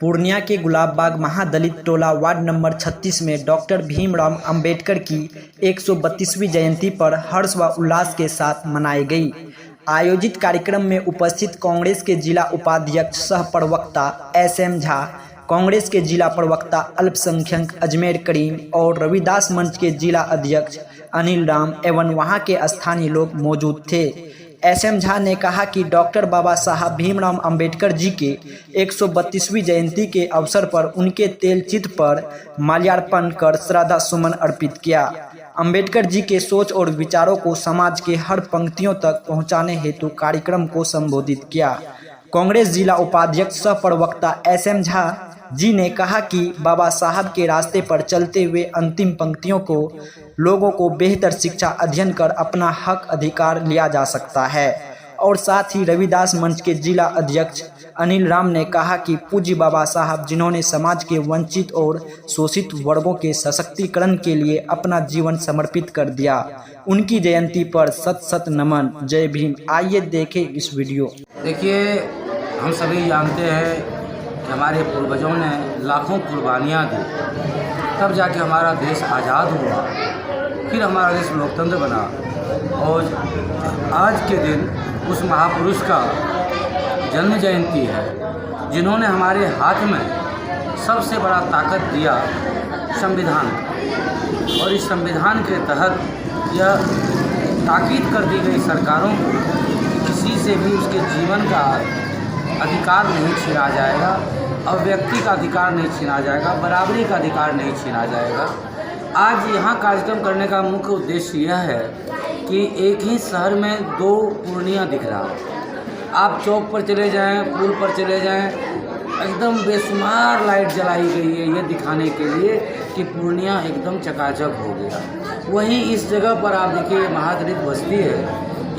पूर्णिया के गुलाबबाग महादलित टोला ward number 36 में डॉक्टर भीमराव अंबेडकर की 132वीं जयंती पर हर्ष व उल्लास के साथ मनाई गई। आयोजित कार्यक्रम में उपस्थित कांग्रेस के जिला उपाध्यक्ष सह प्रवक्ता SM झा, कांग्रेस के जिला प्रवक्ता अल्पसंख्यक अजमेर करीम और रविदास मंच के जिला अध्यक्ष अनिल राम एवं वहां के स्थानीय लोग मौजूद थे। SM झा ने कहा कि डॉक्टर बाबा साहब भीमराव अंबेडकर जी के 132वीं जयंती के अवसर पर उनके तेल चित्र पर माल्यार्पण कर श्रद्धा सुमन अर्पित किया। अंबेडकर जी के सोच और विचारों को समाज के हर पंक्तियों तक पहुंचाने हेतु कार्यक्रम को संबोधित किया। कांग्रेस जिला उपाध्यक्ष सह प्रवक्ता SM झा जी ने कहा कि बाबा साहब के रास्ते पर चलते हुए अंतिम पंक्तियों को लोगों को बेहतर शिक्षा अध्ययन कर अपना हक अधिकार लिया जा सकता है। और साथ ही रविदास मंच के जिला अध्यक्ष अनिल राम ने कहा कि पूज्य बाबा साहब जिन्होंने समाज के वंचित और शोषित वर्गों के सशक्तिकरण के लिए अपना जीवन समर्पित कर दिया, उनकी जयंती पर सत सत नमन। जय भीम। आइए देखें इस वीडियो। देखिए, हम सभी जानते हैं कि हमारे पूर्वजों ने लाखों कुर्बानियाँ दी, तब जाके हमारा देश आज़ाद हुआ, फिर हमारा देश लोकतंत्र बना। और आज के दिन उस महापुरुष का जन्म जयंती है, जिन्होंने हमारे हाथ में सबसे बड़ा ताकत दिया संविधान। और इस संविधान के तहत यह ताकीद कर दी गई सरकारों को किसी से भी उसके जीवन का अधिकार नहीं छीना जाएगा, और व्यक्ति का अधिकार नहीं छीना जाएगा, बराबरी का अधिकार नहीं छीना जाएगा। आज यहाँ कार्यक्रम करने का मुख्य उद्देश्य यह है कि एक ही शहर में दो पूर्णिया दिख रहा है। आप चौक पर चले जाएं, पुल पर चले जाएं, एकदम बेशुमार लाइट जलाई गई है ये दिखाने के लिए कि पूर्णिया एकदम चकाचक हो गया। वहीं इस जगह पर आप देखिए महादलित बस्ती है,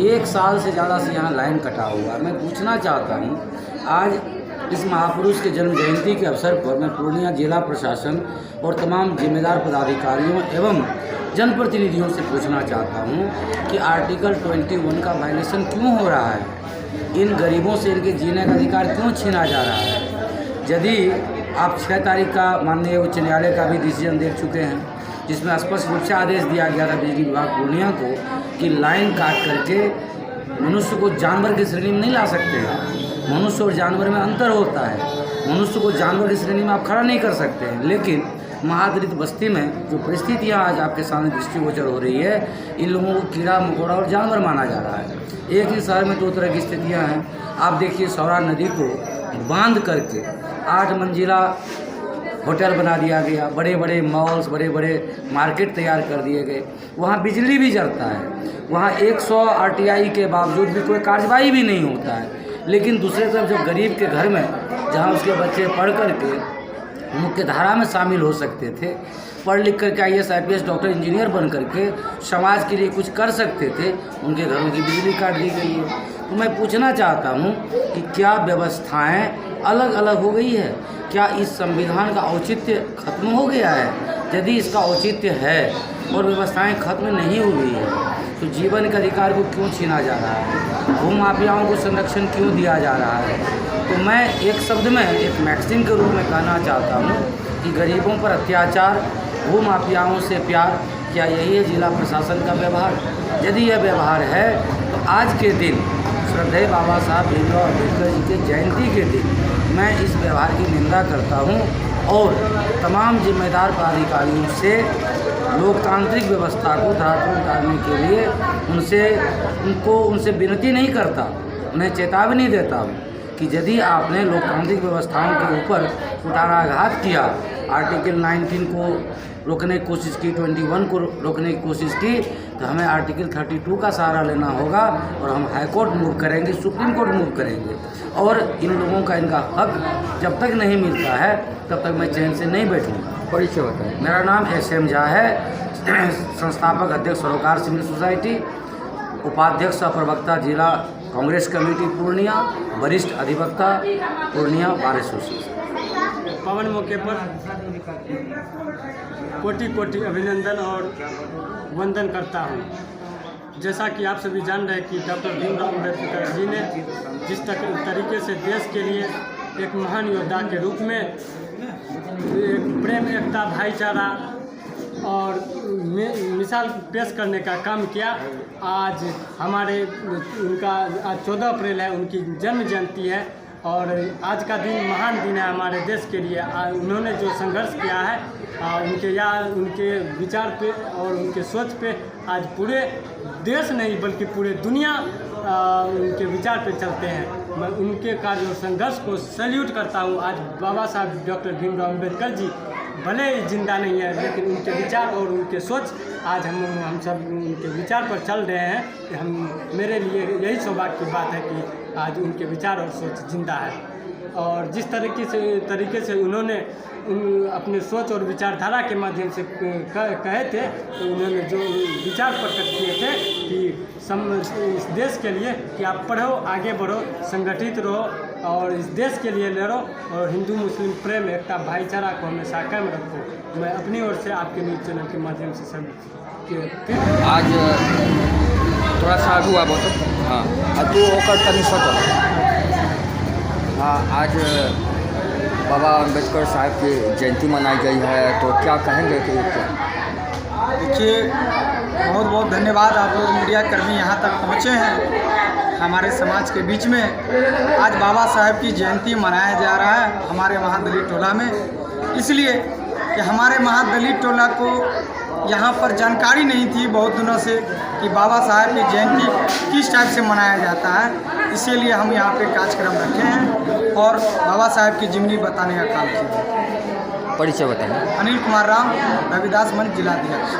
1 साल से ज़्यादा से यहाँ लाइन कटा हुआ। मैं पूछना चाहता हूँ, आज इस महापुरुष के जन्म जयंती के अवसर पर मैं पूर्णिया जिला प्रशासन और तमाम जिम्मेदार पदाधिकारियों एवं जनप्रतिनिधियों से पूछना चाहता हूँ कि आर्टिकल 21 का वायलेशन क्यों हो रहा है? इन गरीबों से इनके जीने का अधिकार क्यों छीना जा रहा है? यदि आप 6 तारीख का माननीय उच्च न्यायालय का भी डिसीजन देख चुके हैं, जिसमें स्पष्ट रूप से आदेश दिया गया था बिजली विभाग पूर्णिया को कि लाइन काट करके मनुष्य को जानवर की श्रेणी में नहीं ला सकते हैं। मनुष्य और जानवर में अंतर होता है। मनुष्य को जानवर की श्रेणी में आप खड़ा नहीं कर सकते हैं। लेकिन महादलित बस्ती में जो परिस्थितियाँ आज आपके सामने दृष्टिगोचर हो रही है, इन लोगों को कीड़ा मकोड़ा और जानवर माना जा रहा है। एक ही शहर में 2 तरह की स्थितियाँ हैं। आप देखिए, सौरा नदी को बांध करके 8 मंजिला होटल बना दिया गया, बड़े बड़े मॉल्स, बड़े बड़े मार्केट तैयार कर दिए गए। वहाँ बिजली भी जलता है, वहाँ 100 RTI के बावजूद भी कोई कार्रवाई भी नहीं होता है। लेकिन दूसरी तरफ जब गरीब के घर में, जहाँ उसके बच्चे पढ़ कर के मुख्य धारा में शामिल हो सकते थे, पढ़ लिख करके IAS IPS डॉक्टर इंजीनियर बन करके समाज के लिए कुछ कर सकते थे, उनके घरों की बिजली काट दी गई है। तो मैं पूछना चाहता हूँ कि क्या व्यवस्थाएं अलग अलग हो गई है? क्या इस संविधान का औचित्य खत्म हो गया है? यदि इसका औचित्य है और व्यवस्थाएं खत्म नहीं हुई है, तो जीवन के अधिकार को क्यों छीना जा रहा है? भूमाफियाओं को संरक्षण क्यों दिया जा रहा है? तो मैं एक शब्द में, एक मैक्सिम के रूप में कहना चाहता हूँ कि गरीबों पर अत्याचार, भूमाफियाओं से प्यार, क्या यही है जिला प्रशासन का व्यवहार? यदि यह व्यवहार है तो आज के दिन, श्रद्धेय बाबा साहब भीमराव अम्बेडकर जी के जयंती के दिन, मैं इस व्यवहार की निंदा करता हूँ और तमाम जिम्मेदार पदाधिकारियों से लोकतांत्रिक व्यवस्था को धरातल उतारने के लिए उनसे विनती नहीं करता, उन्हें चेतावनी देता हूँ कि यदि आपने लोकतांत्रिक व्यवस्थाओं के ऊपर कुठाराघात किया, आर्टिकल 19 को रोकने की कोशिश की, 21 को रोकने की कोशिश की, तो हमें आर्टिकल 32 का सहारा लेना होगा और हम हाई कोर्ट मूव करेंगे, सुप्रीम कोर्ट मूव करेंगे। और इन लोगों का इनका हक जब तक नहीं मिलता है तब तक मैं चैन से नहीं बैठूँगा। परिचय बताएं। मेरा नाम SM झा है, संस्थापक अध्यक्ष सरोकार सिविल सोसाइटी, उपाध्यक्ष सह प्रवक्ता जिला कांग्रेस कमेटी पूर्णिया, वरिष्ठ अधिवक्ता पूर्णिया बार एसोसिएशन। पावन मौके पर कोटि कोटि अभिनंदन और वंदन करता हूँ। जैसा कि आप सभी जान रहे हैं कि डॉक्टर भीमराव अम्बेडकर जी ने जिस तरीके से देश के लिए एक महान योद्धा के रूप में एक प्रेम, एकता, भाईचारा और मिसाल पेश करने का काम किया। आज हमारे उनका आज 14 अप्रैल है, उनकी जन्म जयंती है और आज का दिन महान दिन है हमारे देश के लिए। उन्होंने जो संघर्ष किया है उनके विचार पे और उनके सोच पे आज पूरे देश नहीं बल्कि पूरे दुनिया उनके विचार पे चलते हैं। मैं उनके कार्य और संघर्ष को सैल्यूट करता हूँ। आज बाबा साहब डॉक्टर भीमराव अम्बेडकर जी भले ही जिंदा नहीं है, लेकिन उनके विचार और उनके सोच आज हम सब उनके विचार पर चल रहे हैं कि मेरे लिए यही सौभाग्य की बात है कि आज उनके विचार और सोच जिंदा है। और जिस तरीके से उन्होंने अपने सोच और विचारधारा के माध्यम से कहे थे, तो उन्होंने जो विचार प्रकट किए थे कि इस देश के लिए कि आप पढ़ो, आगे बढ़ो, संगठित रहो और इस देश के लिए लड़ो और हिंदू मुस्लिम प्रेम, एकता, भाईचारा को हमेशा कायम रखो। मैं अपनी ओर से आपके न्यूज़ चैनल के माध्यम से सब आज थोड़ा सा आगू आ बहुत हाँ तू होकर तनी सोच। हाँ, आज बाबा अम्बेडकर साहब की जयंती मनाई गई है, तो क्या कहेंगे कि देखिए, बहुत बहुत धन्यवाद आप लोग मीडिया कर्मी यहाँ तक पहुँचे हैं हमारे समाज के बीच में। आज बाबा साहब की जयंती मनाया जा रहा है हमारे महादलित टोला में, इसलिए कि हमारे महादलित टोला को यहाँ पर जानकारी नहीं थी बहुत दिनों से कि बाबा साहब की जयंती किस टाइप से मनाया जाता है। इसीलिए हम यहाँ पे कार्यक्रम रखे हैं और बाबा साहब की जीवनी बताने का काम किया। परिचय बताएं। अनिल कुमार राम, रविदास मंच जिलाध्यक्ष।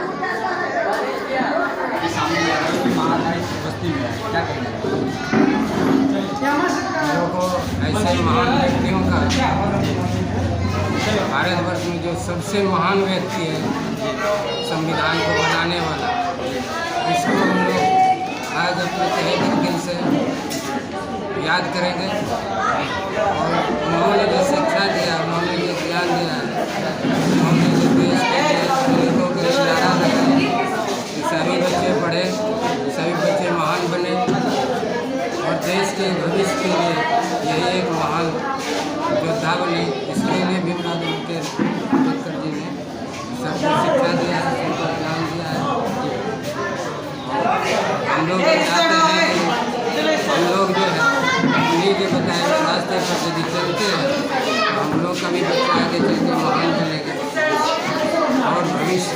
ऐसे महान व्यक्तियों का भारतवर्ष में जो सबसे महान व्यक्ति है संविधान को बनाने वाला, इसको हम लोग आज अपने तहे दिल से याद करेंगे। और उन्होंने जो शिक्षा दिया, उन्होंने जो ज्ञान दिया, उन्होंने जो देश के लिए दलितों के लिए नारा लगाया कि सभी बच्चे पढ़े, सभी बच्चे महान बने और देश के भविष्य के लिए यही एक महान योद्धा बने। इसके लिए भीमराव अम्बेडकर जी ने सबको शिक्षा दिया है, सबको ज्ञान दिया है। हम लोग चाहते हैं कि हम लोग जो है उन्हीं के बताए हुए रास्ते पर यदि चलते हैं, हम लोग का भी बच्चा आगे चल के महान बनेगा और भविष्य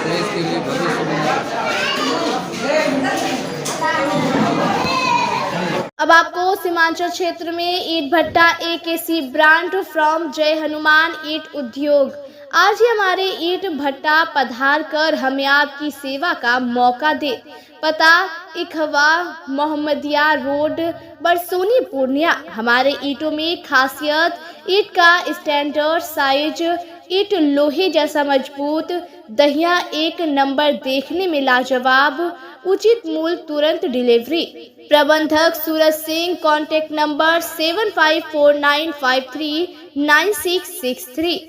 देश के लिए भविष्य बनेगा। अब आपको सीमांचल क्षेत्र में ईंट भट्टा AKC ब्रांड फ्रॉम जय हनुमान ईंट उद्योग। आज ही हमारे ईंट भट्टा पधार कर हमें आपकी सेवा का मौका दे। पता इखवा मोहम्मदिया रोड, बरसोनी, पूर्णिया। हमारे ईंटों में खासियत ईंट का स्टैंडर्ड साइज, ईंट लोहे जैसा मजबूत, दहिया 1 नंबर, देखने में लाजवाब, उचित मूल्य, तुरंत डिलीवरी। प्रबंधक सूरज सिंह। Contact number 7549539663।